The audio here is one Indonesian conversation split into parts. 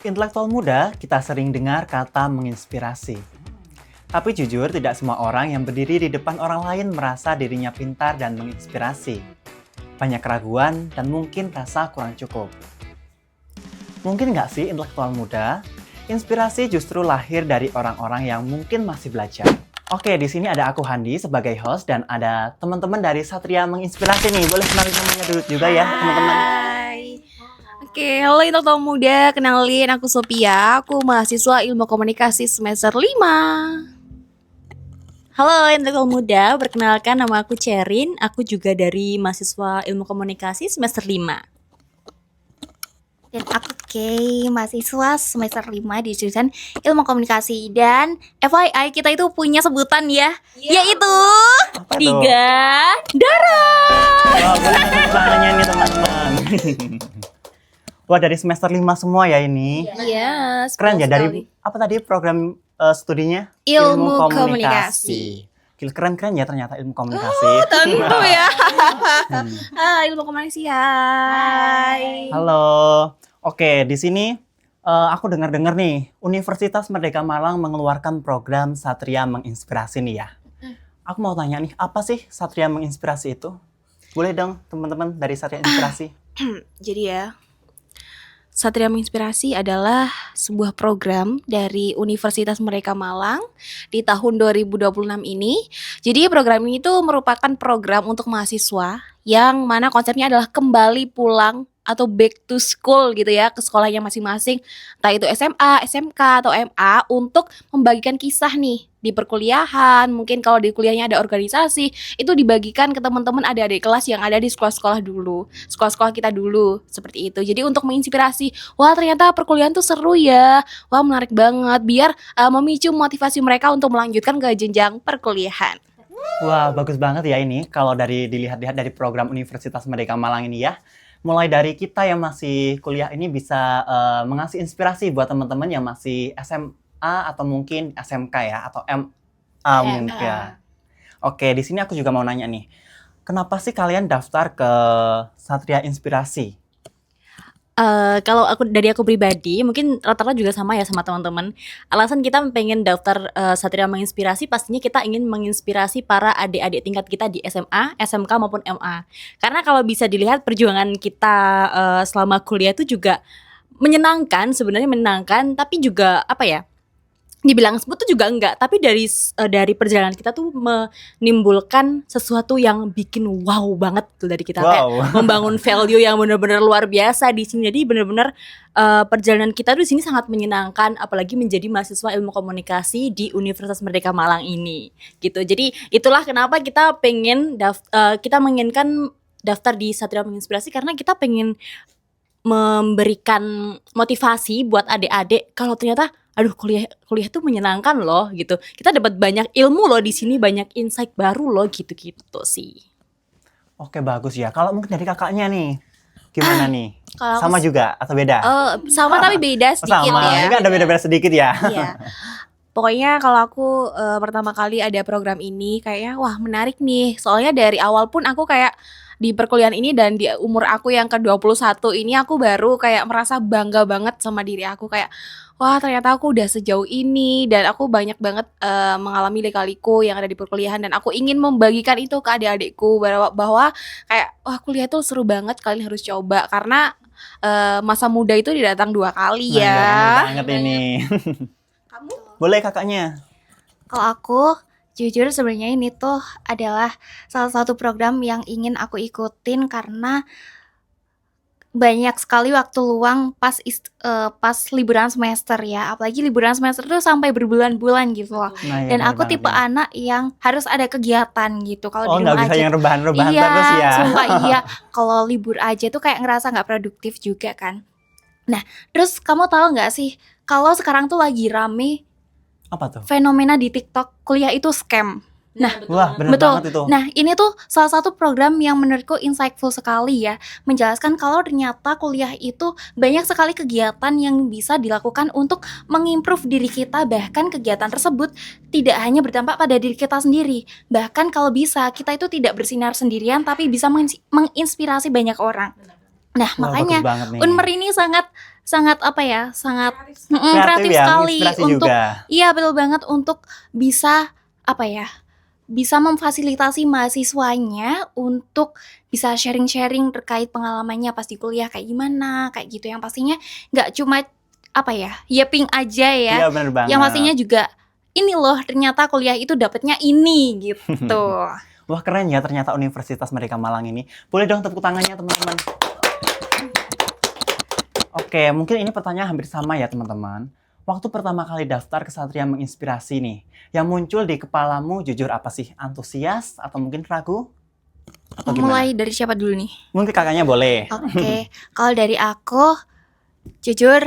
intelektual muda, kita sering dengar kata menginspirasi. Tapi jujur, tidak semua orang yang berdiri di depan orang lain merasa dirinya pintar dan menginspirasi. Banyak keraguan dan mungkin rasa kurang cukup. Mungkin nggak sih intelektual muda? Inspirasi justru lahir dari orang-orang yang mungkin masih belajar. Oke, di sini ada aku Handi sebagai host dan ada teman-teman dari Satria Menginspirasi nih. Boleh kenalin namanya dulu juga ya, teman-teman. Hai. Oke, halo intelektual muda, kenalin aku Sophia, aku mahasiswa Ilmu Komunikasi semester 5. Halo intelektual muda, perkenalkan nama aku Cerin, aku juga dari mahasiswa Ilmu Komunikasi semester 5. Dan aku Kay, mahasiswa semester 5 di jurusan Ilmu Komunikasi. Dan FYI kita itu punya sebutan ya, yaitu Apa tuh? Tiga darah. Wah, boleh tepuk tangannya nih teman-teman. Wah, dari semester 5 semua ya ini. Iya, Keren ya, dari apa tadi program studinya? Ilmu Komunikasi. Gila, keren-keren ya ternyata ilmu komunikasi. tentu ya. Ilmu Komunikasi, hai. Halo. Oke, di sini aku dengar-dengar nih, Universitas Merdeka Malang mengeluarkan program Satria Menginspirasi nih ya. Aku mau tanya nih, apa sih Satria Menginspirasi itu? Boleh dong teman-teman dari Satria Inspirasi. Jadi ya, Satria Menginspirasi adalah sebuah program dari Universitas Merdeka Malang di tahun 2026 ini. Jadi program ini tuh merupakan program untuk mahasiswa yang mana konsepnya adalah kembali pulang atau back to school gitu ya, ke sekolahnya masing-masing, entah itu SMA, SMK, atau MA, untuk membagikan kisah nih di perkuliahan. Mungkin kalau di kuliahnya ada organisasi, itu dibagikan ke teman-teman adik-adik kelas yang ada di sekolah-sekolah dulu, sekolah-sekolah kita dulu, seperti itu. Jadi untuk menginspirasi, wah ternyata perkuliahan tuh seru ya, wah menarik banget, biar memicu motivasi mereka untuk melanjutkan ke jenjang perkuliahan. Wah, bagus banget ya ini kalau dilihat-lihat dari program Universitas Merdeka Malang ini ya. Mulai dari kita yang masih kuliah ini bisa mengasih inspirasi buat teman-teman yang masih SMA atau mungkin SMK ya, atau MA mungkin. Oke, di sini aku juga mau nanya nih. Kenapa sih kalian daftar ke Satria Inspirasi? Kalau dari aku pribadi, mungkin rata-rata juga sama ya sama teman-teman. Alasan kita pengen daftar Satria Menginspirasi, pastinya kita ingin menginspirasi para adik-adik tingkat kita di SMA, SMK maupun MA. Karena kalau bisa dilihat perjuangan kita selama kuliah itu juga menyenangkan, sebenarnya menyenangkan, tapi juga apa ya? Dibilang sebut tuh juga enggak, tapi dari perjalanan kita tuh menimbulkan sesuatu yang bikin wow banget tuh dari kita. Kayak membangun value yang benar-benar luar biasa di sini. Jadi benar-benar perjalanan kita tuh di sini sangat menyenangkan, apalagi menjadi mahasiswa ilmu komunikasi di Universitas Merdeka Malang ini gitu. Jadi itulah kenapa kita kita menginginkan daftar di Satria Menginspirasi, karena kita pengen memberikan motivasi buat adik-adik kalau ternyata aduh kuliah tuh menyenangkan loh gitu. Kita dapat banyak ilmu loh di sini, banyak insight baru loh gitu-gitu sih. Oke, bagus ya. Kalau mungkin dari kakaknya nih, gimana nih? Kalau Sama juga atau beda? sama tapi beda sedikit Sama, ya. ini kan ada beda-beda sedikit ya. Iya. Pokoknya kalau aku pertama kali ada program ini kayaknya wah menarik nih. Soalnya dari awal pun aku kayak di perkuliahan ini dan di umur aku yang ke-21 ini aku baru kayak merasa bangga banget sama diri aku, kayak wah ternyata aku udah sejauh ini dan aku banyak banget mengalami lika-liku yang ada di perkuliahan, dan aku ingin membagikan itu ke adik-adikku bahwa kayak wah kuliah tuh seru banget, kalian harus coba karena masa muda itu didatang 2 kali Nah, ya. bener banget ini. Kamu? Boleh kakaknya? kalau aku jujur sebenarnya ini tuh adalah salah satu program yang ingin aku ikutin karena banyak sekali waktu luang pas liburan semester ya, apalagi liburan semester tuh sampai berbulan-bulan gitu loh. Nah, ya, Dan bener aku banget tipe nih. anak yang harus ada kegiatan gitu. Kalau Oh, di nggak rumah bisa aja yang rebahan-rebahan iya, terus ya? sumpah iya. Kalau libur aja tuh kayak ngerasa nggak produktif juga kan. Nah, terus kamu tahu nggak sih kalau sekarang tuh lagi rame Apa tuh? fenomena di TikTok kuliah itu scam. Nah, Wah, bener betul. banget itu. Nah, ini tuh salah satu program yang menurutku insightful sekali ya, menjelaskan kalau ternyata kuliah itu banyak sekali kegiatan yang bisa dilakukan untuk mengimprove diri kita, bahkan kegiatan tersebut tidak hanya berdampak pada diri kita sendiri, bahkan kalau bisa kita itu tidak bersinar sendirian tapi bisa menginspirasi banyak orang. Nah, Wah, makanya bagus banget nih. Unmer ini sangat sangat apa ya, sangat Kreatif kreatif ya, sekali menginspirasi untuk juga. iya betul banget untuk bisa apa ya, bisa memfasilitasi mahasiswanya untuk bisa sharing-sharing terkait pengalamannya pas di kuliah kayak gimana, kayak gitu. Yang pastinya nggak cuma apa ya, yaping aja ya. Iya bener banget. Yang pastinya juga ini loh ternyata kuliah itu dapatnya ini gitu. Wah keren ya ternyata Universitas Merdeka Malang ini. Boleh dong tepuk tangannya teman-teman. Oke, mungkin ini pertanyaan hampir sama ya teman-teman. Waktu pertama kali daftar ke Satria Menginspirasi nih, yang muncul di kepalamu jujur apa sih? Antusias atau mungkin ragu? Atau gimana? Mulai dari siapa dulu nih? Mungkin kakaknya boleh. Oke, kalau dari aku, jujur,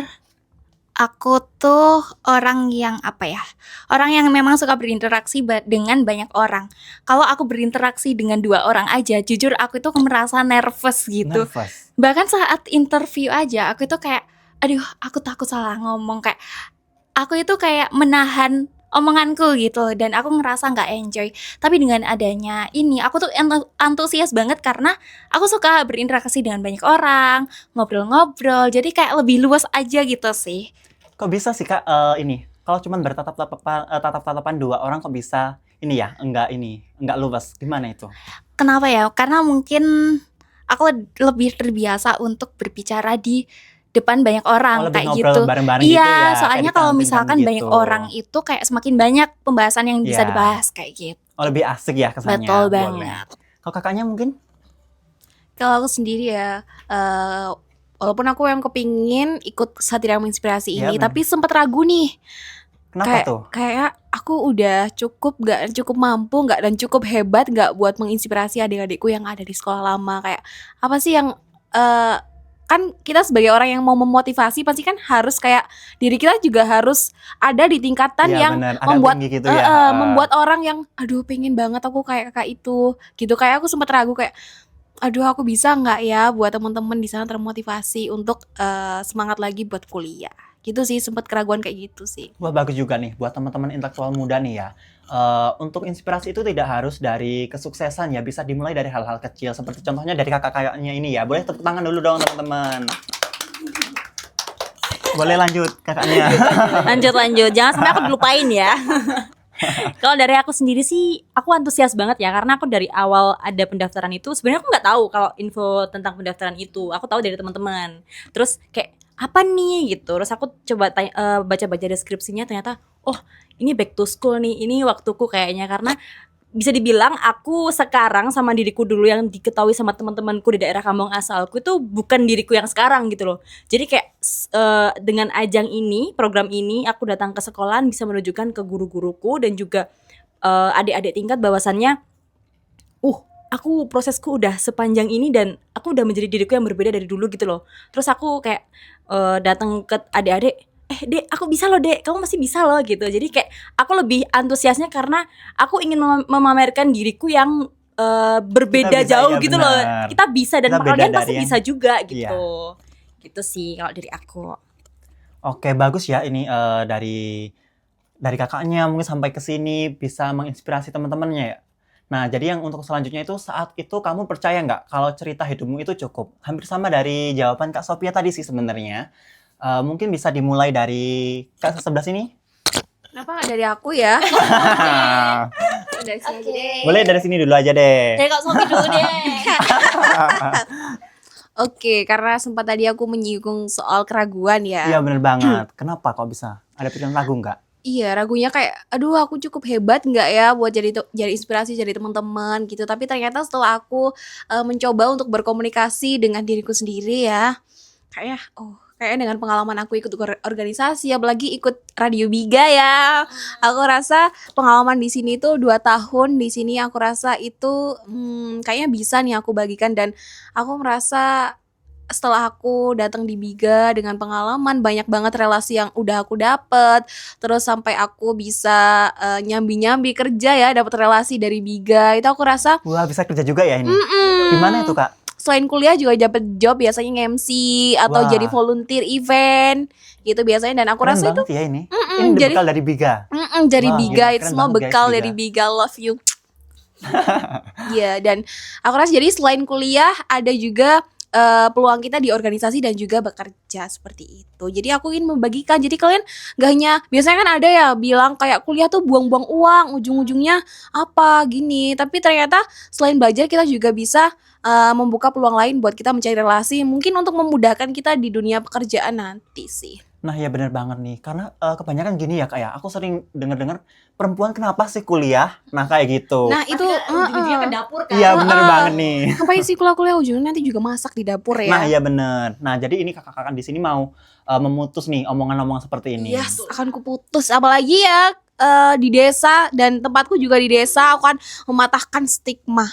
aku tuh orang yang apa ya? Orang yang memang suka berinteraksi dengan banyak orang. Kalau aku berinteraksi dengan 2 orang aja, jujur aku itu merasa nervous gitu. Nervous. Bahkan saat interview aja, aku itu kayak, aduh, aku takut salah ngomong. Kayak, aku itu kayak menahan omonganku gitu, dan aku ngerasa nggak enjoy. Tapi dengan adanya ini, aku tuh antusias banget karena aku suka berinteraksi dengan banyak orang, ngobrol-ngobrol, jadi kayak lebih luas aja gitu sih. Kok bisa sih kak ini? Kalau cuma tatap-tatapan 2 orang kok bisa ini ya? Enggak luas. Gimana itu? Kenapa ya? Karena mungkin aku lebih terbiasa untuk berbicara di depan banyak orang Lebih kayak ngobrol gitu. bareng-bareng gitu Iya, ya. Kayak soalnya di kalau kantin misalkan gitu. banyak orang itu kayak semakin banyak pembahasan yang bisa Iya. dibahas kayak gitu. Lebih asik ya kesannya. Betul Boleh. banget. Kalau kakaknya mungkin? Kalau aku sendiri ya, walaupun aku yang kepingin ikut Satria Menginspirasi Iya, ini, bener. tapi sempat ragu nih. Kenapa tuh? Kayak aku udah cukup mampu nggak dan cukup hebat nggak buat menginspirasi adik-adikku yang ada di sekolah lama. Kayak apa sih yang kan kita sebagai orang yang mau memotivasi pasti kan harus kayak diri kita juga harus ada di tingkatan Iya, yang bener. Agak membuat tinggi gitu ya. membuat orang yang aduh pengen banget aku kayak kakak itu gitu. Kayak aku sempat ragu kayak aduh aku bisa nggak ya buat teman-teman di sana termotivasi untuk semangat lagi buat kuliah gitu sih, sempat keraguan kayak gitu sih. Wah bagus juga nih buat teman-teman intelektual muda nih ya. Untuk inspirasi itu tidak harus dari kesuksesan ya, bisa dimulai dari hal-hal kecil seperti contohnya dari kakak-kakaknya ini ya. Boleh tepuk tangan dulu dong teman-teman. Boleh lanjut kakaknya. Lanjut. Jangan sampai aku dilupain ya. Kalau dari aku sendiri sih, aku antusias banget ya karena aku dari awal ada pendaftaran itu sebenarnya aku nggak tahu kalau info tentang pendaftaran itu. Aku tahu dari teman-teman. Terus kayak apa nih gitu. Terus aku coba baca-baca deskripsinya, ternyata oh ini back to school nih. Ini waktuku kayaknya, karena bisa dibilang aku sekarang sama diriku dulu yang diketahui sama teman-temanku di daerah kampung asalku itu bukan diriku yang sekarang gitu loh. Jadi kayak dengan ajang ini, program ini, aku datang ke sekolahan bisa menunjukkan ke guru-guruku dan juga adik-adik tingkat bahwasannya aku prosesku udah sepanjang ini dan aku udah menjadi diriku yang berbeda dari dulu gitu loh. Terus aku kayak datang ke adik-adik, Dek, aku bisa loh Dek, kamu masih bisa loh gitu. Jadi kayak aku lebih antusiasnya karena aku ingin memamerkan diriku yang berbeda bisa, jauh iya, gitu benar. loh. Kita bisa dan Kita beda kalian pasti dari yang- bisa juga gitu. Iya. Gitu sih kalau dari aku. Oke bagus ya ini dari kakaknya mungkin sampai ke sini bisa menginspirasi teman-temannya ya. Nah jadi yang untuk selanjutnya itu saat itu kamu percaya nggak kalau cerita hidupmu itu cukup? Hampir sama dari jawaban Kak Sophia tadi sih sebenarnya. Mungkin bisa dimulai dari Kak sebelah sini. Kenapa nggak dari aku ya? Dari sini aja deh. Boleh dari sini dulu aja deh. Dari Kak Sofi dulu deh. Oke, karena sempat tadi aku menyinggung soal keraguan ya. Iya bener banget. Kenapa kok bisa? Ada pikiran ragu nggak? Iya, ragunya kayak, aduh aku cukup hebat nggak ya buat jadi inspirasi dari teman-teman gitu. Tapi ternyata setelah aku mencoba untuk berkomunikasi dengan diriku sendiri ya, kayaknya dengan pengalaman aku ikut organisasi, apalagi ikut Radio Biga ya, aku rasa pengalaman di sini tuh 2 tahun di sini aku rasa itu kayaknya bisa nih aku bagikan. Dan aku merasa setelah aku datang di Biga dengan pengalaman banyak banget relasi yang udah aku dapet, terus sampai aku bisa nyambi-nyambi kerja ya, dapat relasi dari Biga, itu aku rasa Wah bisa kerja juga ya ini. Gimana itu Kak? selain kuliah juga dapat job biasanya nge-MC atau Wah. jadi volunteer event gitu biasanya. Dan aku Keren rasa itu banget ya ini. Ini jadi- bekal dari Biga. dari Wah, Biga, gila, itu keren semua banget, guys, bekal Biga. dari Biga, love you. Iya, dan aku rasa jadi selain kuliah ada juga peluang kita di organisasi dan juga bekerja seperti itu. Jadi aku ingin membagikan. Jadi kalian gak hanya biasanya kan ada ya bilang kayak kuliah tuh buang-buang uang, ujung-ujungnya apa gini. Tapi ternyata selain belajar kita juga bisa membuka peluang lain buat kita mencari relasi, mungkin untuk memudahkan kita di dunia pekerjaan nanti sih. Nah ya benar banget nih, karena kebanyakan gini ya Kak ya, aku sering dengar perempuan kenapa sih kuliah? Nah kayak gitu. Nah itu ujung-ujungnya ke dapur kan. Iya benar banget nih. ngapain sih kuliah ujungnya nanti juga masak di dapur ya. Nah ya benar. Nah jadi ini kakak-kakak di sini mau memutus nih omongan-omongan seperti ini. Yes, akan kuputus. Apalagi ya di desa dan tempatku juga di desa, aku akan mematahkan stigma.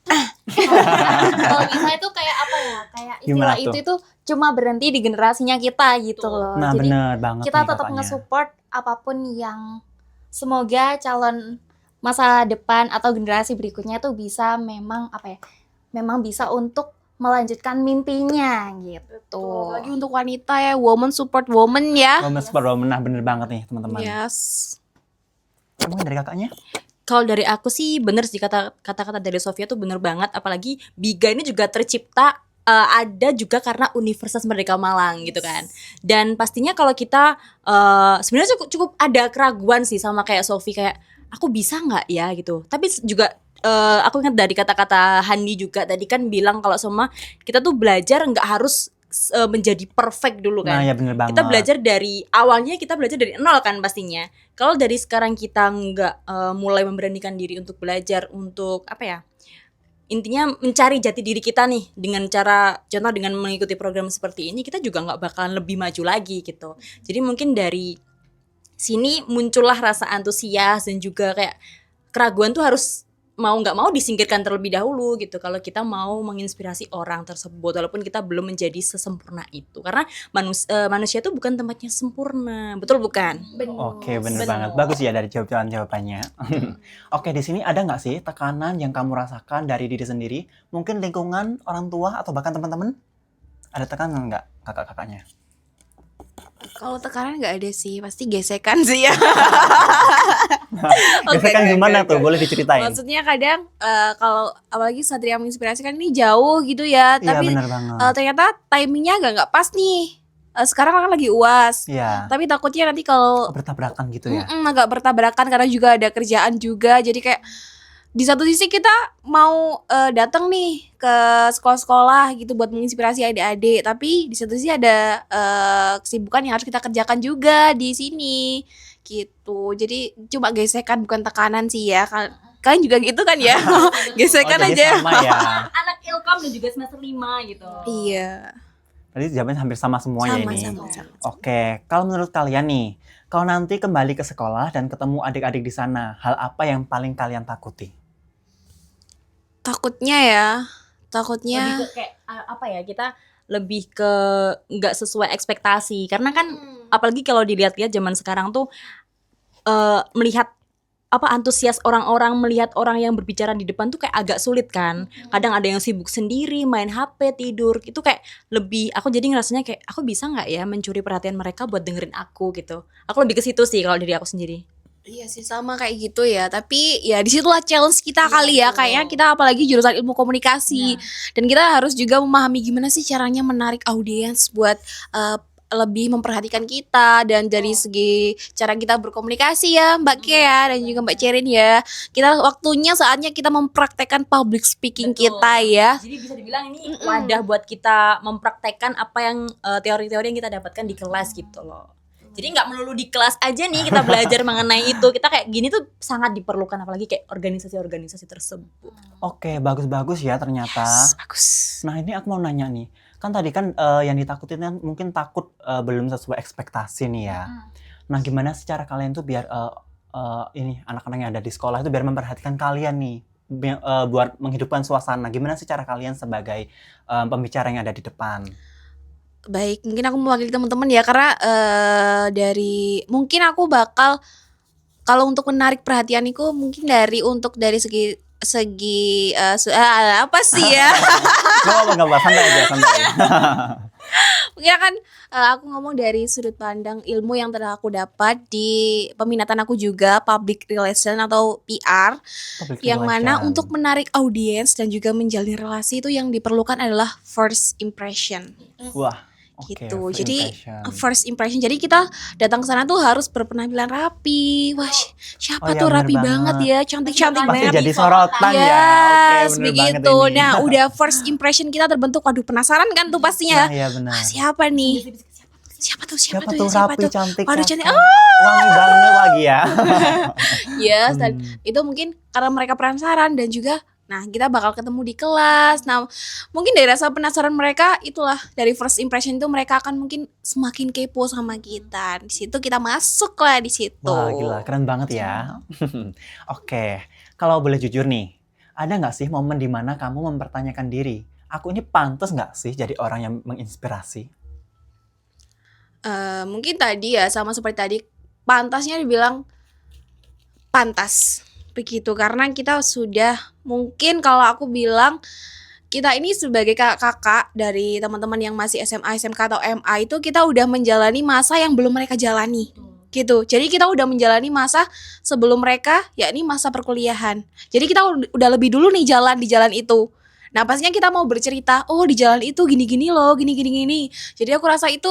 Kalau bisa itu kayak apa ya? Kayak Gimana istilah tuh? itu cuma berhenti di generasinya kita gitu loh. Nah Jadi benar banget kita nih tetap kakaknya. nge-support apapun yang semoga calon masa depan atau generasi berikutnya tuh bisa memang apa ya? Memang bisa untuk melanjutkan mimpinya gitu. Apalagi untuk wanita ya, woman support woman ya. Women super women, nah bener banget nih teman-teman. Yes. Mungkin dari kakaknya? Kalau dari aku sih bener sih kata-kata dari Sofia tuh bener banget. Apalagi Biga ini juga tercipta ada juga karena Universitas Merdeka Malang gitu kan. Dan pastinya kalau kita sebenarnya cukup ada keraguan sih sama kayak Sofi, kayak aku bisa nggak ya gitu. Tapi juga aku ingat dari kata-kata Handi juga tadi kan bilang kalau semua kita tuh belajar nggak harus menjadi perfect dulu kan. Nah ya bener banget. Kita belajar dari awalnya, kita belajar dari nol kan pastinya. Kalau dari sekarang kita nggak mulai memberanikan diri untuk belajar, untuk apa ya, intinya mencari jati diri kita nih dengan cara, contoh dengan mengikuti program seperti ini, kita juga nggak bakalan lebih maju lagi gitu. Jadi mungkin dari sini muncullah rasa antusias dan juga kayak keraguan tuh harus mau nggak mau disingkirkan terlebih dahulu gitu, kalau kita mau menginspirasi orang tersebut walaupun kita belum menjadi sesempurna itu, karena manusia itu bukan tempatnya sempurna, betul bukan? Oke bener banget. Bagus ya dari jawabannya. Oke di sini ada nggak sih tekanan yang kamu rasakan dari diri sendiri? Mungkin lingkungan, orang tua, atau bahkan teman-teman? Ada tekanan nggak kakak-kakaknya? Kalau tekanan nggak ada sih, pasti gesekan sih ya. Gesekan gimana tuh? Boleh diceritain? Maksudnya kadang kalau apalagi Satria menginspirasi kan ini jauh gitu ya, Iya tapi bener banget. ternyata timingnya nggak pas nih. Sekarang kan lagi UAS, Iya. tapi takutnya nanti kalau Bertabrakan gitu ya. agak bertabrakan karena juga ada kerjaan juga, jadi kayak di satu sisi kita mau datang nih ke sekolah-sekolah gitu buat menginspirasi adik-adik, tapi di satu sisi ada kesibukan yang harus kita kerjakan juga di sini gitu. Jadi cuma gesekan bukan tekanan sih ya. Kalian juga gitu kan ya? Gesekan jadi aja. sama ya. Anak Ilkom dan juga semester 5 gitu. Iya. Berarti jawabannya hampir sama semua ya ini. Sama. Oke, kalau menurut kalian nih, kalau nanti kembali ke sekolah dan ketemu adik-adik di sana, hal apa yang paling kalian takuti? Takutnya ya. Lebih ke kayak apa ya, kita lebih ke nggak sesuai ekspektasi, karena kan apalagi kalau dilihat-lihat zaman sekarang tuh melihat apa antusias orang-orang melihat orang yang berbicara di depan tuh kayak agak sulit kan. Kadang ada yang sibuk sendiri, main HP, tidur. Itu kayak lebih, aku jadi ngerasanya kayak aku bisa nggak ya mencuri perhatian mereka buat dengerin aku gitu. Aku lebih ke situ sih kalau dari aku sendiri. Iya sih sama kayak gitu ya. Tapi ya disitulah challenge kita kali ya. Kayaknya kita apalagi jurusan ilmu komunikasi. Dan kita harus juga memahami gimana sih caranya menarik audiens buat lebih memperhatikan kita. Dan dari segi cara kita berkomunikasi ya Mbak Kea dan juga Mbak Cerin ya. Kita waktunya saatnya kita mempraktekkan public speaking Betul. kita ya. Jadi bisa dibilang ini wadah buat kita mempraktekkan apa yang teori-teori yang kita dapatkan di kelas gitu loh. Jadi nggak melulu di kelas aja nih kita belajar mengenai itu. Kita kayak gini tuh sangat diperlukan, apalagi kayak organisasi-organisasi tersebut. Oke, bagus-bagus ya ternyata. Bagus. Nah ini aku mau nanya nih, kan tadi kan yang ditakutin kan mungkin takut belum sesuai ekspektasi nih ya. Nah gimana sih cara kalian tuh biar ini anak-anak yang ada di sekolah itu biar memperhatikan kalian nih, buat menghidupkan suasana. Gimana sih cara kalian sebagai pembicara yang ada di depan? Baik, mungkin aku mewakili teman-teman ya, karena mungkin aku bakal kalau untuk menarik perhatianiku mungkin dari segi apa sih ya? Gak apa-apa, santai aja. Mungkin akan aku ngomong dari sudut pandang ilmu yang telah aku dapat di peminatan aku juga, public relation atau PR, Public yang mana relation. untuk menarik audiens dan juga menjalin relasi itu yang diperlukan adalah first impression. Wah, oke. Gitu. First Jadi impression. first impression. Jadi kita datang ke sana tuh harus berpenampilan rapi. Wah, siapa Oh ya, tuh bener rapi banget. banget ya, cantik-cantik Pasti banget. jadi sorotan ya. Oke, Yes, bener banget begitu. ini. Nah, udah first impression kita terbentuk. Waduh, penasaran kan tuh pastinya. Nah, ya benar. Ah, siapa nih? Siapa tuh? Siapa ya? tuh Siapa rapi, tuh? cantik, Waduh, cakep. cantik. Wangi banget lagi ya. Yes, dan itu mungkin karena mereka penasaran dan juga nah, kita bakal ketemu di kelas. Nah, mungkin dari rasa penasaran mereka itulah dari first impression itu mereka akan mungkin semakin kepo sama kita. Di situ kita masuk lah di situ. Wah, gila, keren banget ya. Oke, kalau boleh jujur nih, ada nggak sih momen dimana kamu mempertanyakan diri, aku ini pantas nggak sih jadi orang yang menginspirasi? Mungkin tadi ya sama seperti tadi pantasnya dibilang pantas begitu karena kita sudah mungkin kalau aku bilang kita ini sebagai kakak dari teman-teman yang masih SMA, SMK atau MA itu kita udah menjalani masa yang belum mereka jalani gitu. Jadi kita udah menjalani masa sebelum mereka yakni masa perkuliahan. Jadi kita udah lebih dulu nih jalan di jalan itu. Nah, pastinya kita mau bercerita, oh di jalan itu gini-gini loh, gini-gini. Jadi aku rasa itu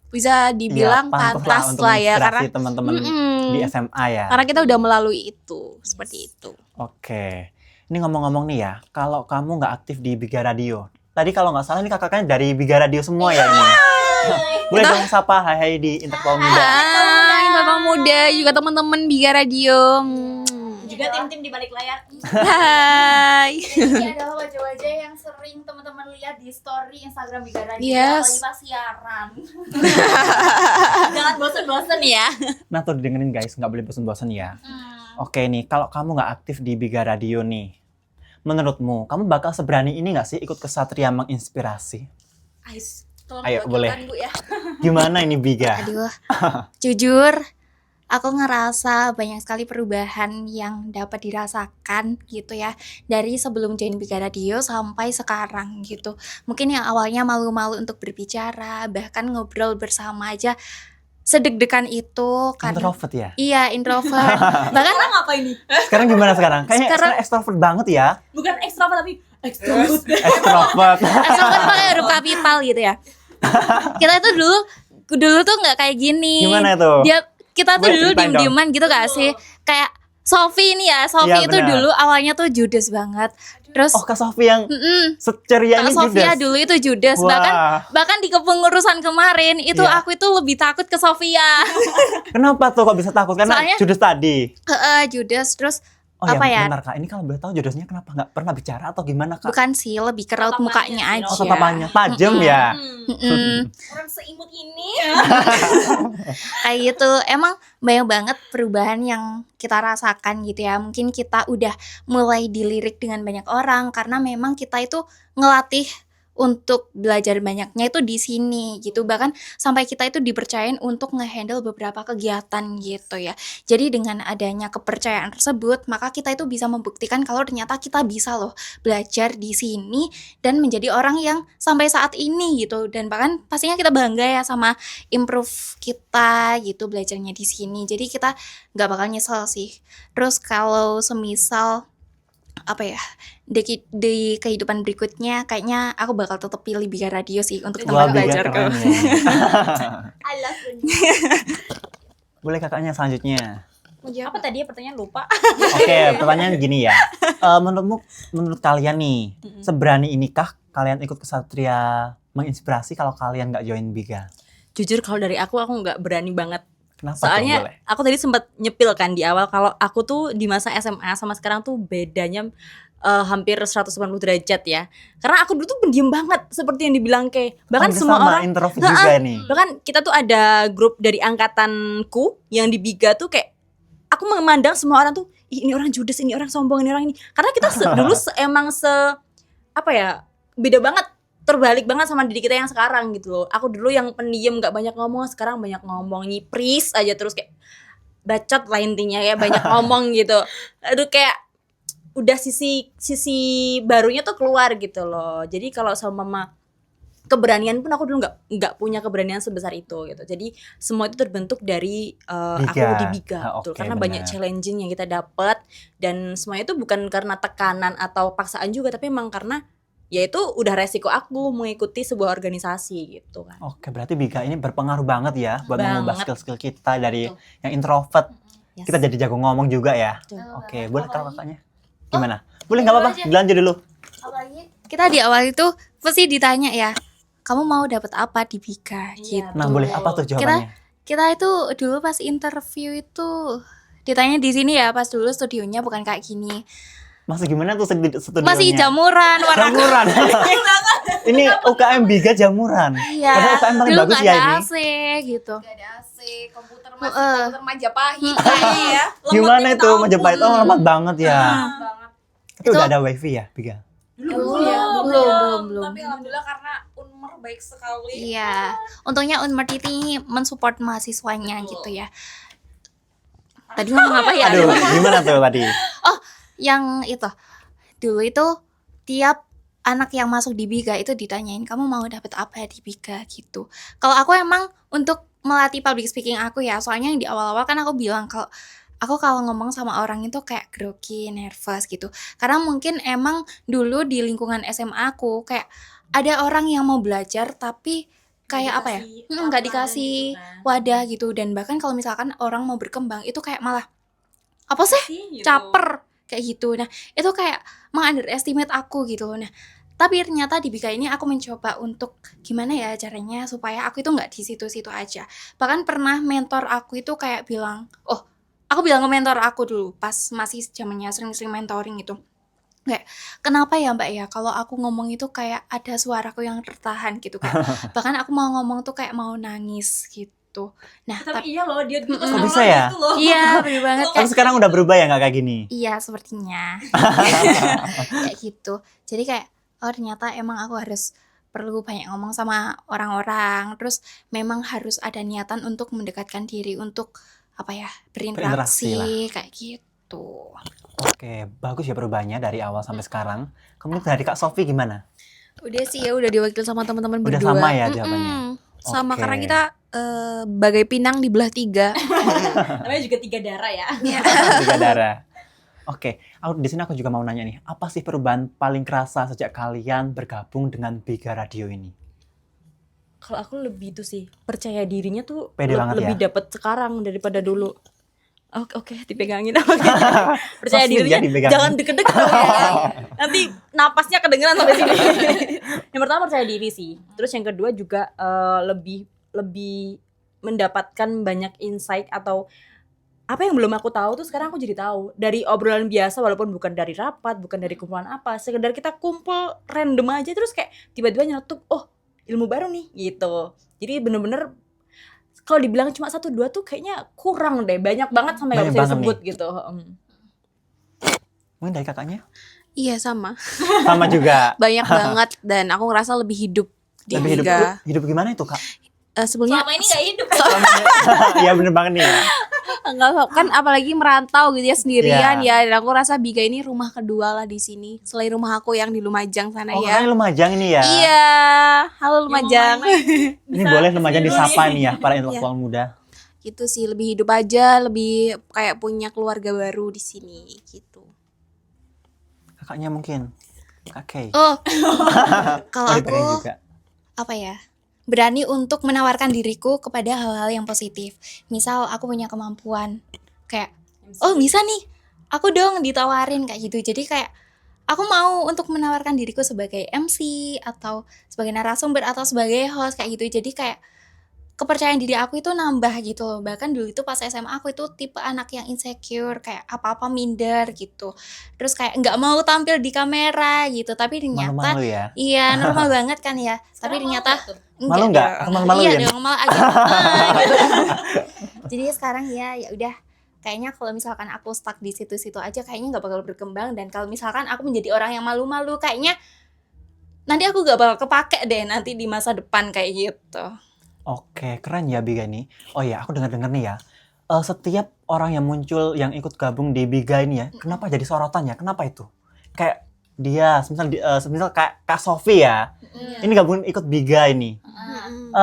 bisa dibilang Iya, pantas untuk lah ya karena menginspirasi teman-teman Mm-mm. di SMA ya. karena kita udah melalui itu seperti itu. Oke, ini ngomong-ngomong nih ya, kalau kamu nggak aktif di Biga Radio, tadi kalau nggak salah ini kakak-kakaknya dari Biga Radio semua ya ini. Boleh dong sapa hai di Interpol Muda. Hai Bapak Muda juga teman-teman Biga Radio. Juga tim-tim di balik layar. Hai. Ini adalah wajah-wajah yang sering teman-teman lihat di story Instagram Biga Radio Yes. apalagi pas siaran. Jangan bosen-bosen ya. Nah tuh didengerin guys, nggak boleh bosan-bosan ya. Oke nih, kalau kamu nggak aktif di Biga Radio nih, menurutmu kamu bakal seberani ini nggak sih ikut kesatria menginspirasi? Ais, tolong Ayo, diwakilkan, boleh. Bu ya. Gimana ini Biga? Aduh, jujur aku ngerasa banyak sekali perubahan yang dapat dirasakan gitu ya dari sebelum join Biga Radio sampai sekarang gitu. Mungkin yang awalnya malu-malu untuk berbicara, bahkan ngobrol bersama aja sedeg-degan itu karena Introvert ya? iya introvert. Bahkan Sekarang apa ini? Sekarang gimana sekarang? Kayaknya Sekarang- sekarang ekstrovert banget ya. Bukan ekstrovert tapi ekstrovert. Ekstrovert. extrovert pakai huruf kapital gitu ya. Kita itu dulu tuh nggak kayak gini. Gimana itu? Kita tuh Boleh dulu ceritain dong. diem-dieman gitu gak sih? Kayak Sophie ini ya, Sophie Iya, itu benar. dulu awalnya tuh judes banget. Terus Oh, Kak Sofi yang mm-mm, seceria Kak ini Sofia Judas. dulu itu judes. Wah, Bahkan di kepengurusan kemarin itu Iya. aku itu lebih takut ke Sofia. kenapa tuh kok bisa takut? Karena Soalnya- Judas tadi. Judes terus Oh apa ya, ya? benar Kak. Ini kalau boleh tahu Judasnya kenapa nggak pernah bicara atau gimana Kak? Bukan sih, lebih ke raut mukanya Tatapannya aja. sih, Oh, tatapannya tajam ya. Mm-mm. Orang seimut ini. Kayak gitu. Emang banyak banget perubahan yang kita rasakan gitu ya. Mungkin kita udah mulai dilirik dengan banyak orang karena memang kita itu ngelatih untuk belajar banyaknya itu di sini gitu. Bahkan sampai kita itu dipercayain untuk ngehandle beberapa kegiatan gitu ya. Jadi dengan adanya kepercayaan tersebut, maka kita itu bisa membuktikan kalau ternyata kita bisa loh belajar di sini dan menjadi orang yang sampai saat ini gitu. Dan bahkan pastinya kita bangga ya sama improve kita gitu belajarnya di sini. Jadi kita nggak bakal nyesel sih. Terus kalau semisal apa ya di kehidupan berikutnya kayaknya aku bakal tetap pilih Biga Radio sih untuk Wah, tempat Biga belajarku. keren ya. I love you. Boleh kakaknya selanjutnya. Apa tadi ya pertanyaan lupa? Oke, pertanyaan gini ya. Menurut kalian nih, seberani inikah kalian ikut kesatria menginspirasi kalau kalian nggak join Biga? Jujur kalau dari aku nggak berani banget. Kenapa tuh? Soalnya Boleh? aku tadi sempat nyepil kan di awal kalau aku tuh di masa SMA sama sekarang tuh bedanya hampir 180 derajat ya. Karena aku dulu tuh pendiam banget seperti yang dibilang kayak bahkan Oh, semua sama orang introvert Nggak, juga nih. bahkan kita tuh ada grup dari angkatanku yang di Biga tuh kayak aku memandang semua orang tuh "Ih, ini orang judes, ini orang sombong, ini orang ini." Karena kita dulu emang apa ya? Beda banget, terbalik banget sama diri kita yang sekarang gitu loh. Aku dulu yang pendiam gak banyak ngomong, sekarang banyak ngomong, nyipris aja terus kayak bacot lah intinya ya, banyak ngomong gitu. Aduh kayak udah sisi barunya tuh keluar gitu loh. Jadi kalau sama mama keberanian pun aku dulu nggak punya keberanian sebesar itu gitu. Jadi semua itu terbentuk dari aku Biga. di Biga, betul. Oke, Karena banyak benar. challenging yang kita dapat, dan semuanya itu bukan karena tekanan atau paksaan juga, tapi emang karena ya itu udah resiko aku mengikuti sebuah organisasi gitu kan. Oke, berarti Biga ini berpengaruh banget ya buat mengubah Banget. skill-skill kita dari Betul. yang introvert. Yes. Kita jadi jago ngomong juga ya. Betul. Oke, boleh kalau Apalagi- kakaknya? Gimana? Boleh nggak apa-apa, aja. dilanjut dulu. Apalagi kita di awal itu pasti ditanya ya, kamu mau dapat apa di Bika Iya, gitu. Nah, boleh apa tuh jawabannya? Kita itu dulu pas interview itu ditanya di sini ya, pas dulu studionya bukan kayak gini. Masih gimana tuh studionya? Masih jamuran warna Jamuran. Ini UKM Biga jamuran. Iya. Padahal UKM paling Dulu bagus nggak ya ada ini. AC gitu. Gak ada AC, komputer Heeh. komputer Majapahit kayaknya ya. Gimana itu Majapahit? Oh, lemot banget ya. Banget. Tapi udah ada wifi ya, Biga? Belum. Tapi alhamdulillah karena Unmer baik sekali. Iya. Untungnya Unmer ini mensupport mahasiswanya gitu ya. Tadi ngomong apa ya? Aduh, gimana tuh tadi? Yang itu dulu itu tiap anak yang masuk di Biga itu ditanyain kamu mau dapet apa di Biga gitu. Kalau aku emang untuk melatih public speaking aku ya, soalnya yang di awal-awal kan aku bilang kalau aku kalau ngomong sama orang itu kayak grogi, nervous gitu. Karena mungkin emang dulu di lingkungan SMA aku kayak ada orang yang mau belajar tapi kayak apa ya? Nggak dikasih wadah gitu. Dan bahkan kalau misalkan orang mau berkembang itu kayak malah apa sih? Caper kayak gitu. Nah, itu kayak meng-underestimate aku gitu loh. Nah, tapi ternyata di Bika ini aku mencoba untuk gimana ya caranya supaya aku itu nggak di situ-situ aja. Bahkan pernah mentor aku itu kayak bilang, aku bilang ke mentor aku dulu pas masih zamannya sering-sering mentoring itu. Kayak, kenapa ya Mbak ya kalau aku ngomong itu kayak ada suaraku yang tertahan gitu kan. Bahkan aku mau ngomong tuh kayak mau nangis gitu. Nah, Tapi iya loh, dia dulu Kok bisa ya? gitu loh. iya bener banget Tapi sekarang udah berubah ya nggak kayak gini? Iya sepertinya kayak gitu. Jadi kayak ternyata emang aku harus perlu banyak ngomong sama orang-orang. Terus memang harus ada niatan untuk mendekatkan diri untuk apa ya Berinteraksi berinteraksi kayak gitu. Oke, bagus ya perubahannya dari awal sampai sekarang. Kemudian dari Kak Sofi gimana? Udah sih ya udah diwakil sama teman-teman Udah berdua. sama ya jawabannya? Sama Oke. karena kita bagai pinang di belah tiga. Namanya juga 3 darah ya. Tiga darah. Oke, di sini aku juga mau nanya nih, apa sih perubahan paling kerasa sejak kalian bergabung dengan Biga Radio ini? Kalau aku lebih itu sih, percaya dirinya tuh Pede banget lebih ya? dapet sekarang daripada dulu. Oke, dipegangin. Oke. Percaya Langsung dirinya, jadi pegangin. jangan deket-deket dong ya. Nanti napasnya kedengeran sampai sini. Yang pertama percaya diri sih. Terus yang kedua juga lebih mendapatkan banyak insight atau apa yang belum aku tahu tuh sekarang aku jadi tahu dari obrolan biasa, walaupun bukan dari rapat, bukan dari kumpulan apa, sekedar kita kumpul random aja terus kayak tiba-tiba nyeletuk, oh ilmu baru nih gitu. Jadi bener-bener kalau dibilang cuma 1-2 tuh kayaknya kurang deh, banyak banget sampai nggak Banyak bisa banget disebut gitu. Mungkin dari kakaknya? Iya sama. Sama juga. Banyak banget dan aku ngerasa lebih hidup di Lebih hidup, Biga. hidup gimana itu Kak? Sebelumnya Selama ini nggak hidup. Iya bener banget nih ya. enggak kan apalagi merantau gitu ya sendirian Iya. ya. Dan aku rasa Biga ini rumah kedua lah di sini. Selain rumah aku yang di Lumajang sana Oh ya. kakaknya Lumajang ini ya? Iya, halo Lumajang. Ini boleh Lumajang disapa nih ya, para intelektual Iya. muda. Gitu sih, lebih hidup aja, lebih kayak punya keluarga baru di sini gitu. Kakaknya mungkin. Kak Kay. Kalau Oh, aku dipengen juga. apa ya, berani untuk menawarkan diriku kepada hal-hal yang positif. Misal aku punya kemampuan kayak bisa nih, aku dong ditawarin kayak gitu. Jadi kayak aku mau untuk menawarkan diriku sebagai MC atau sebagai narasumber atau sebagai host kayak gitu. Jadi kayak kepercayaan diri aku itu nambah gitu loh. Bahkan dulu itu pas SMA aku itu tipe anak yang insecure, kayak apa-apa minder gitu. Terus kayak nggak mau tampil di kamera gitu. Tapi ternyata Malu-malu ya? iya normal banget kan ya. Tapi ternyata Malu nggak? dong. Aku malu-malu Iya ya? dong, malah agak gitu. Jadi sekarang ya udah, kayaknya kalau misalkan aku stuck di situ-situ aja kayaknya nggak bakal berkembang. Dan kalau misalkan aku menjadi orang yang malu-malu kayaknya nanti aku gak bakal kepake deh nanti di masa depan kayak gitu. Oke, keren ya Biga ini. Oh ya, aku dengar-dengar nih ya. Setiap orang yang muncul yang ikut gabung di Biga ini ya, kenapa jadi sorotan ya? Kenapa itu? Kayak dia, semisal kayak Kak Sofi ya. Ini gabung ikut Biga ini.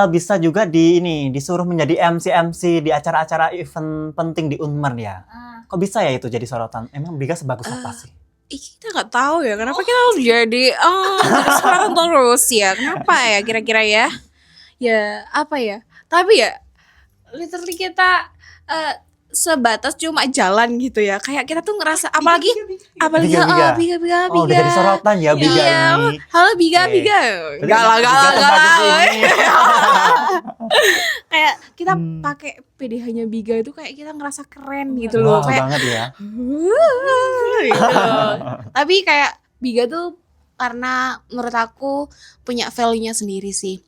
Bisa juga disuruh menjadi MC di acara-acara event penting di Unmer ya. Kok bisa ya itu jadi sorotan? Emang Biga sebagus apa sih? Kita nggak tahu ya kenapa kita harus jadi sekarang terus ya, kenapa ya kira-kira ya, ya apa ya, tapi ya literally kita sebatas cuma jalan gitu ya, kayak kita tuh ngerasa apalagi Biga. Biga Oh, udah jadi sorotan ya Biga Iya. ini. halo Biga Oke. Biga Berarti gak lah Biga sebagus ini. kayak kita pakai PDH-nya Biga itu kayak kita ngerasa keren gitu loh, Wah, kayak banget ya. gitu. Tapi kayak Biga tuh karena menurut aku punya value-nya sendiri sih.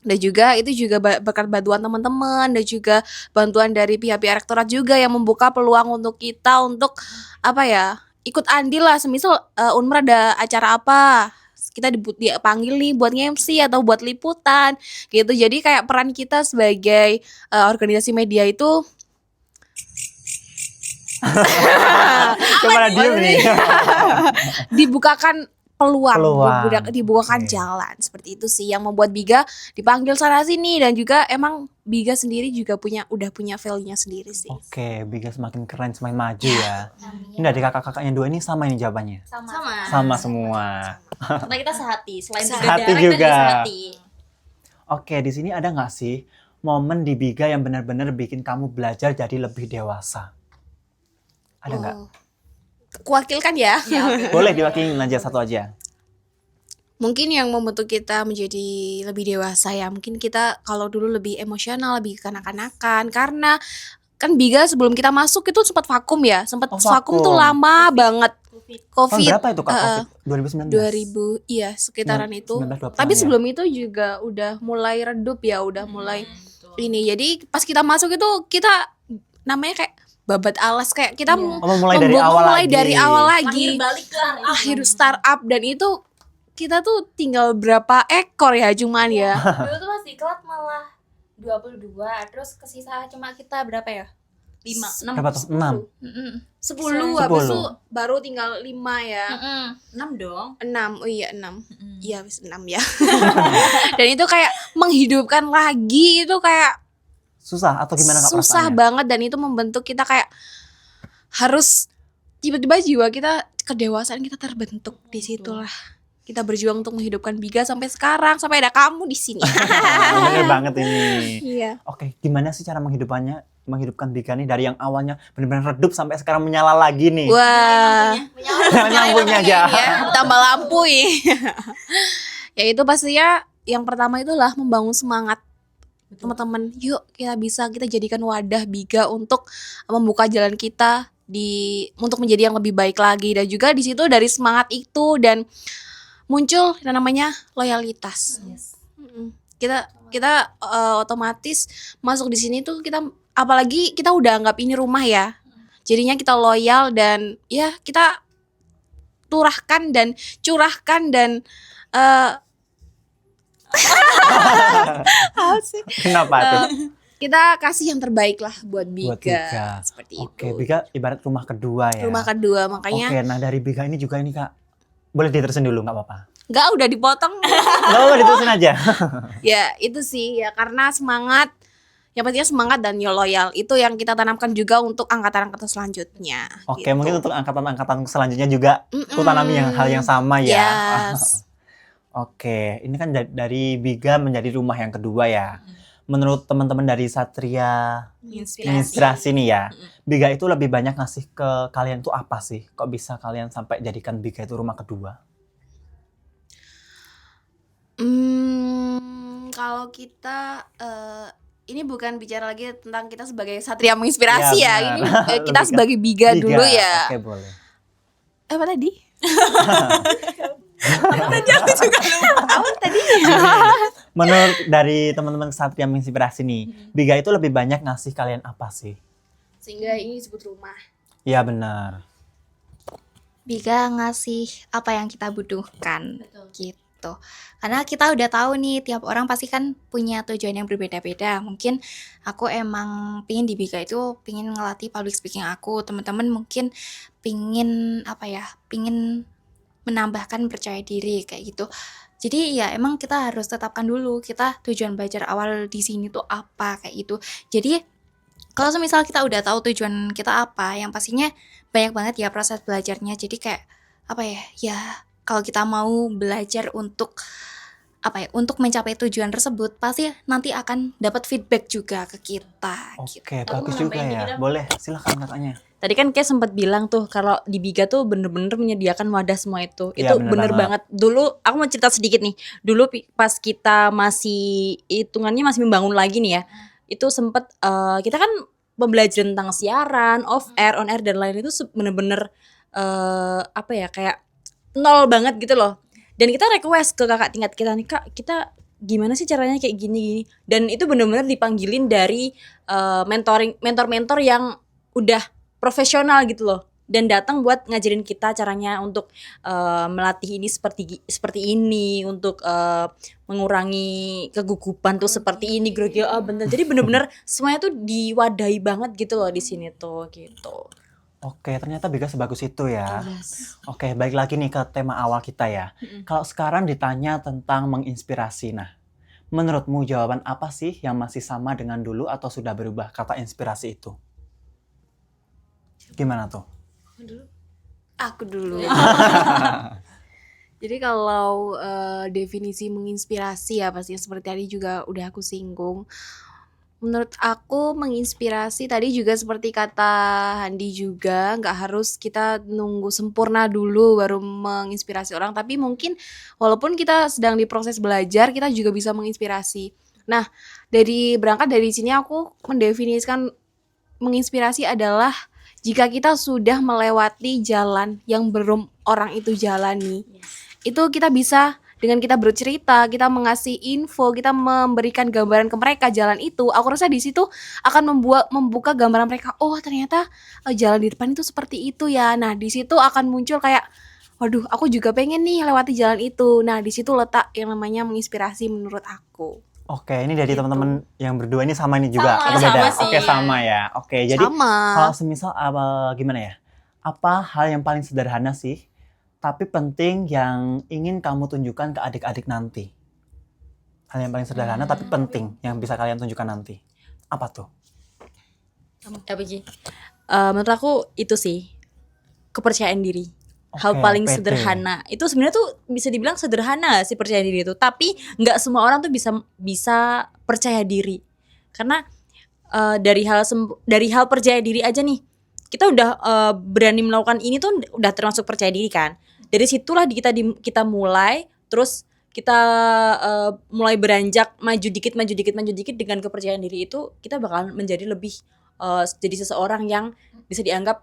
Dan juga itu juga berkat bantuan teman-teman dan juga bantuan dari pihak-pihak rektorat juga yang membuka peluang untuk kita untuk apa ya, ikut andil lah. Semisal Unmer ada acara apa, kita dipanggil nih buat nge-MC atau buat liputan gitu. Jadi kayak peran kita sebagai organisasi media itu Kemana diem nih? dibukakan peluang. Peluang. Dibukakan Oke. jalan, seperti itu sih yang membuat Biga dipanggil sana sini. Dan juga emang Biga sendiri juga udah punya value-nya sendiri sih. Oke, Biga semakin keren, semakin maju ya. Ini dari kakak-kakaknya dua ini sama ini jawabannya? Sama semua. Karena kita sehati, selain Sehati tiga darah, juga. kita juga sehati. Oke, di sini ada nggak sih momen di Biga yang benar-benar bikin kamu belajar jadi lebih dewasa? Ada nggak? Kuwakilkan ya. Boleh diwakilin aja satu aja. Mungkin yang membentuk kita menjadi lebih dewasa ya, mungkin kita kalau dulu lebih emosional, lebih kanak-kanakan, karena kan Biga sebelum kita masuk itu sempat vakum ya, sempat Oh, vakum vakum. tuh lama banget. Tahun Covid berapa itu Kak? Covid? 2019? 2000, iya sekitaran itu. 19, 20-an Tapi ya? sebelum itu juga udah mulai redup ya, udah mulai ini. Jadi pas kita masuk itu kita namanya kayak babat alas, kayak kita Oh, mulai dari awal lagi. dari awal lagi. Lahir balik startup. Lahir startup, dan itu kita tuh tinggal berapa ekor ya cuman ya. Dulu tuh pas diklat malah 22, terus kesisa cuma kita berapa ya? 5, 6, Berapa tuh? 6. 10 habis itu baru tinggal 5 ya. 6 dong. 6. Oh iya 6. Iya habis 6 ya. Dan itu kayak menghidupkan lagi, itu kayak Susah atau gimana Kak susah perasaannya? banget, dan itu membentuk kita kayak harus tiba-tiba jiwa kita, kedewasaan kita terbentuk di situlah. Kita berjuang untuk menghidupkan Biga sampai sekarang, sampai ada kamu di sini. Bener banget ini. Iya. Oke, gimana sih cara menghidupkan Biga nih dari yang awalnya benar-benar redup sampai sekarang menyala lagi nih? Wah. Nyambungnya aja. Ya, tambah lampu ya. Ya itu pastinya yang pertama itulah membangun semangat teman-teman. Yuk kita jadikan wadah Biga untuk membuka jalan kita untuk menjadi yang lebih baik lagi. Dan juga di situ dari semangat itu dan muncul yang namanya loyalitas. Mm-mm. Kita otomatis masuk di sini tuh kita, apalagi kita udah anggap ini rumah ya. Jadinya kita loyal dan ya kita turahkan dan curahkan dan Kenapa tuh? kita kasih yang terbaik lah buat Buat Biga. Biga. Seperti Oke, itu. Biga ibarat rumah kedua ya. Rumah kedua, makanya Oke, nah dari Biga ini juga ini Kak. Boleh diterusin dulu nggak apa-apa? nggak udah dipotong. Nggak apa-apa, diterusin aja. Ya itu sih ya, karena semangat, yang pastinya semangat dan loyal itu yang kita tanamkan juga untuk angkatan-angkatan selanjutnya. Oke, gitu. mungkin untuk angkatan-angkatan selanjutnya juga ku tanami hal yang sama ya. Yes. Oke, ini kan dari Biga menjadi rumah yang kedua ya. Menurut teman-teman dari Satria Inspirasi nih ya, Biga itu lebih banyak ngasih ke kalian tuh apa sih? Kok bisa kalian sampai jadikan Biga itu rumah kedua? Kalau kita ini bukan bicara lagi tentang kita sebagai Satria Menginspirasi Iya, ya. benar. Ini kita Lebih ke sebagai Biga dulu ya. Oke, boleh. Apa tadi? Apa tadi? Menurut dari teman-teman Satria Menginspirasi nih, Biga itu lebih banyak ngasih kalian apa sih? Sehingga ini disebut rumah. Iya benar. Biga ngasih apa yang kita butuhkan gitu. Karena kita udah tahu nih tiap orang pasti kan punya tujuan yang berbeda-beda. Mungkin aku emang pingin di Biga itu pingin ngelatih public speaking aku. Teman-teman mungkin pingin apa ya? Pingin menambahkan percaya diri kayak gitu. Jadi ya emang kita harus tetapkan dulu kita tujuan belajar awal di sini tuh apa kayak gitu. Jadi kalau semisal kita udah tahu tujuan kita apa, yang pastinya banyak banget ya proses belajarnya. Jadi kayak apa ya? Ya kalau kita mau belajar untuk apa ya? Untuk mencapai tujuan tersebut, pasti nanti akan dapat feedback juga ke kita gitu. Oke, Aku bagus mau juga nambahin ya. dikit, Am. Boleh, silakan kakaknya. Tadi kan kayak sempat bilang tuh kalau di Biga tuh bener-bener menyediakan wadah semua itu. Iya, Itu bener bener banget. banget. Dulu aku mau cerita sedikit nih. Dulu pas kita masih hitungannya masih membangun lagi nih ya. Itu sempet kita kan pembelajaran tentang siaran, off air, on air dan lain itu bener-bener apa ya kayak nol banget gitu loh. Dan kita request ke kakak tingkat kita nih, Kak, kita gimana sih caranya kayak gini-gini. Dan itu bener-bener dipanggilin dari mentor-mentor yang udah profesional gitu loh, dan datang buat ngajarin kita caranya untuk melatih ini seperti ini, untuk mengurangi kegugupan tuh seperti ini, grogi. Bener. Jadi bener-bener semuanya tuh diwadahi banget gitu loh di sini tuh gitu. Oke, ternyata Biga sebagus itu ya. Yes. Oke, balik lagi nih ke tema awal kita ya. Kalau sekarang ditanya tentang menginspirasi, nah, menurutmu jawaban apa sih yang masih sama dengan dulu atau sudah berubah kata inspirasi itu? Gimana tuh? Aku dulu. Jadi kalau definisi menginspirasi ya pastinya seperti tadi juga udah aku singgung. Menurut aku menginspirasi tadi juga seperti kata Handi juga, nggak harus kita nunggu sempurna dulu baru menginspirasi orang, tapi mungkin walaupun kita sedang di proses belajar kita juga bisa menginspirasi. Nah, berangkat dari sini aku mendefinisikan menginspirasi adalah jika kita sudah melewati jalan yang belum orang itu jalani. Itu kita bisa dengan kita bercerita, kita mengasih info, kita memberikan gambaran ke mereka jalan itu. Aku rasa di situ akan membuka gambaran mereka. Oh, ternyata jalan di depan itu seperti itu ya. Nah, di situ akan muncul kayak waduh, aku juga pengen nih lewati jalan itu. Nah, di situ letak yang namanya menginspirasi menurut aku. Oke, ini dari Gitu. teman-teman yang berdua ini sama ini juga Sama, atau beda? sama sih. Oke, sama ya. Oke, jadi Sama. kalau semisal gimana ya? Apa hal yang paling sederhana sih, tapi penting yang ingin kamu tunjukkan ke adik-adik nanti? Hal yang paling sederhana tapi penting yang bisa kalian tunjukkan nanti. Apa tuh? Apa Ji? Menurut aku itu sih kepercayaan diri. Hal Oke, paling pede. sederhana. Itu sebenarnya tuh bisa dibilang sederhana sih percaya diri itu. Tapi nggak semua orang tuh bisa percaya diri. Karena dari hal percaya diri aja nih, kita udah berani melakukan ini tuh udah termasuk percaya diri kan. Dari situlah kita mulai, terus kita mulai beranjak maju dikit dengan kepercayaan diri itu, kita bakal menjadi lebih jadi seseorang yang bisa dianggap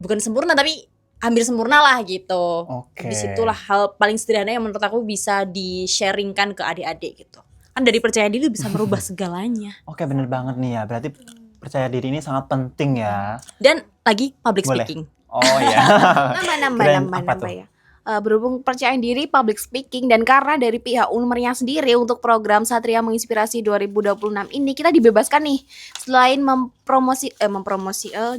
bukan sempurna tapi hampir sempurna lah gitu. Oke. Disitulah hal paling sederhana yang menurut aku bisa di-sharingkan ke adik-adik gitu. Kan dari percaya diri bisa merubah segalanya. Oke, bener banget nih ya. Berarti percaya diri ini sangat penting ya. Dan lagi public Boleh. speaking. Oh iya. Keren, apa tuh? Nambah ya. Berhubung percayaan diri, public speaking, dan karena dari pihak Unmernya sendiri untuk program Satria Menginspirasi 2026 ini kita dibebaskan nih selain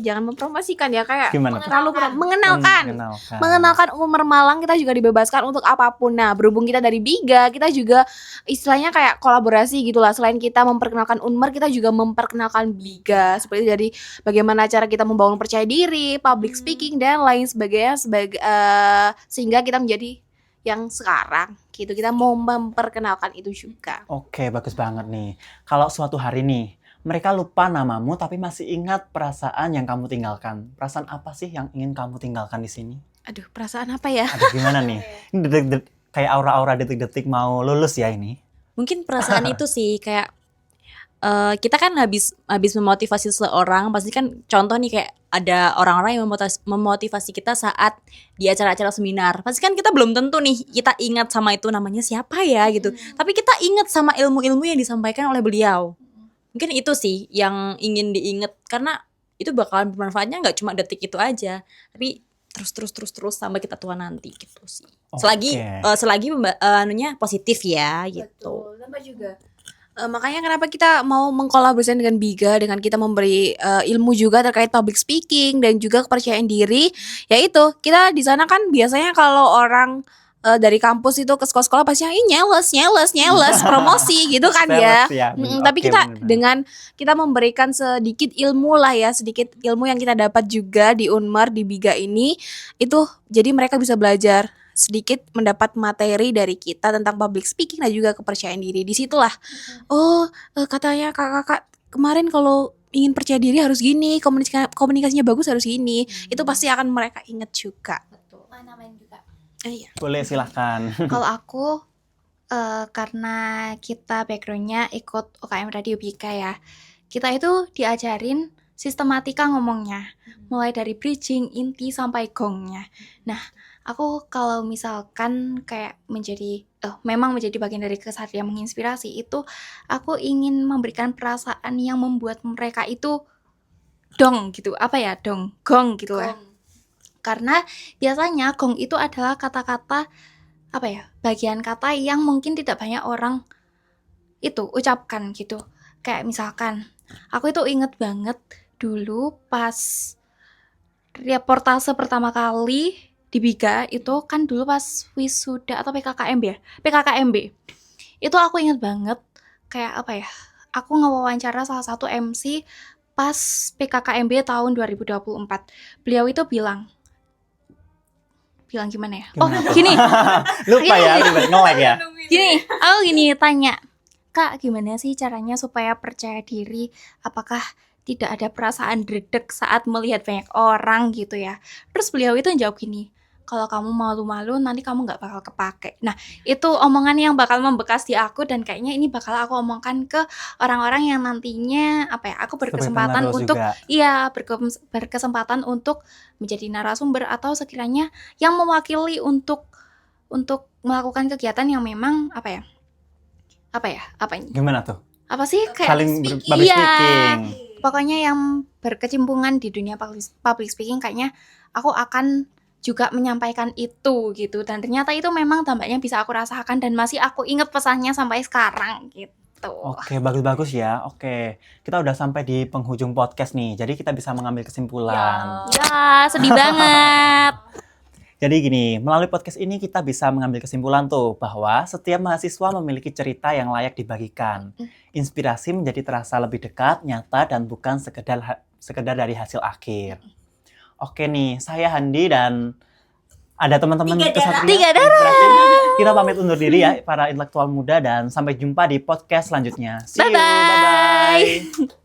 jangan mempromosikan ya kayak Gimana tuh? terlalu mengenalkan Mengenalkan. Unmer Malang, kita juga dibebaskan untuk apapun. Nah, berhubung kita dari Biga, kita juga istilahnya kayak kolaborasi gitulah. Selain kita memperkenalkan Unmer, kita juga memperkenalkan Biga. Seperti dari bagaimana cara kita membangun percaya diri, public speaking dan lain sebagainya sehingga kita menjadi yang sekarang gitu. Kita mau memperkenalkan itu juga. Oke, bagus banget nih. Kalau suatu hari nih, mereka lupa namamu tapi masih ingat perasaan yang kamu tinggalkan. Perasaan apa sih yang ingin kamu tinggalkan di sini? Aduh, perasaan apa ya? Aduh, gimana nih? Ini detik-detik kayak aura-aura detik-detik mau lulus ya ini. Mungkin perasaan itu sih kayak kita kan habis memotivasi seseorang, pasti kan contoh nih kayak ada orang-orang yang memotivasi kita saat di acara-acara seminar. Pasti kan kita belum tentu nih kita ingat sama itu namanya siapa ya gitu. Tapi kita ingat sama ilmu-ilmu yang disampaikan oleh beliau. Mungkin itu sih yang ingin diingat, karena itu bakalan bermanfaatnya nggak cuma detik itu aja, tapi terus sampai kita tua nanti gitu sih. Selagi Oke. selagi anunya positif ya gitu. Betul. Tambah juga Makanya kenapa kita mau mengkolaborasikan dengan Biga dengan kita memberi ilmu juga terkait public speaking dan juga kepercayaan diri. Yaitu kita di sana kan biasanya kalau orang dari kampus itu ke sekolah-sekolah pasti nyeles promosi gitu kan ya. Sales ya, Tapi oke, kita bener-bener. dengan kita memberikan sedikit ilmu lah ya, sedikit ilmu yang kita dapat juga di Unmar di Biga ini itu jadi mereka bisa belajar sedikit mendapat materi dari kita tentang public speaking dan juga kepercayaan diri. Disitulah katanya kakak-kakak kemarin kalau ingin percaya diri harus gini, komunikasinya bagus harus gini. Itu pasti akan mereka ingat juga. Betul. Namanya juga. Iya. Boleh silahkan. Kalau aku karena kita backgroundnya ikut UKM Radio Bika ya, kita itu diajarin sistematika ngomongnya, mulai dari bridging, inti sampai gongnya. Nah, aku kalau misalkan kayak memang menjadi bagian dari Kesatria Menginspirasi itu, aku ingin memberikan perasaan yang membuat mereka itu gong gitu lah. Karena biasanya gong itu adalah kata-kata bagian kata yang mungkin tidak banyak orang itu ucapkan gitu. Kayak misalkan, aku itu inget banget dulu pas reportase pertama kali di Biga itu kan dulu pas wisuda atau PKKMB. Itu aku inget banget kayak aku ngewawancara salah satu MC pas PKKMB tahun 2024. Beliau itu bilang gimana ya? Oh, Gimana tuh? gini. Lupa ya, nge-lag ya. Gini tanya, Kak, gimana sih caranya supaya percaya diri? Apakah tidak ada perasaan dredeg saat melihat banyak orang gitu ya? Terus beliau itu jawab gini, kalau kamu malu-malu nanti kamu nggak bakal kepake. Nah, itu omongan yang bakal membekas di aku dan kayaknya ini bakal aku omongkan ke orang-orang yang nantinya aku berkesempatan Sebagai untuk penerus juga. berkesempatan untuk menjadi narasumber atau sekiranya yang mewakili untuk melakukan kegiatan yang memang Gimana tuh? apa sih kayak Saling public Iya. speaking. Pokoknya yang berkecimpungan di dunia public speaking kayaknya aku akan juga menyampaikan itu gitu, dan ternyata itu memang dampaknya bisa aku rasakan dan masih aku inget pesannya sampai sekarang gitu. Oke, bagus-bagus ya. Oke, kita udah sampai di penghujung podcast nih. Jadi kita bisa mengambil kesimpulan. Ya, sedih banget. Jadi gini, melalui podcast ini kita bisa mengambil kesimpulan tuh bahwa setiap mahasiswa memiliki cerita yang layak dibagikan. Inspirasi menjadi terasa lebih dekat, nyata, dan bukan sekedar dari hasil akhir. Oke nih, saya Handi dan ada teman-teman Kesatria. Tiga darah. Berarti kita pamit undur diri ya para intelektual muda dan sampai jumpa di podcast selanjutnya. See you, Bye-bye. bye-bye.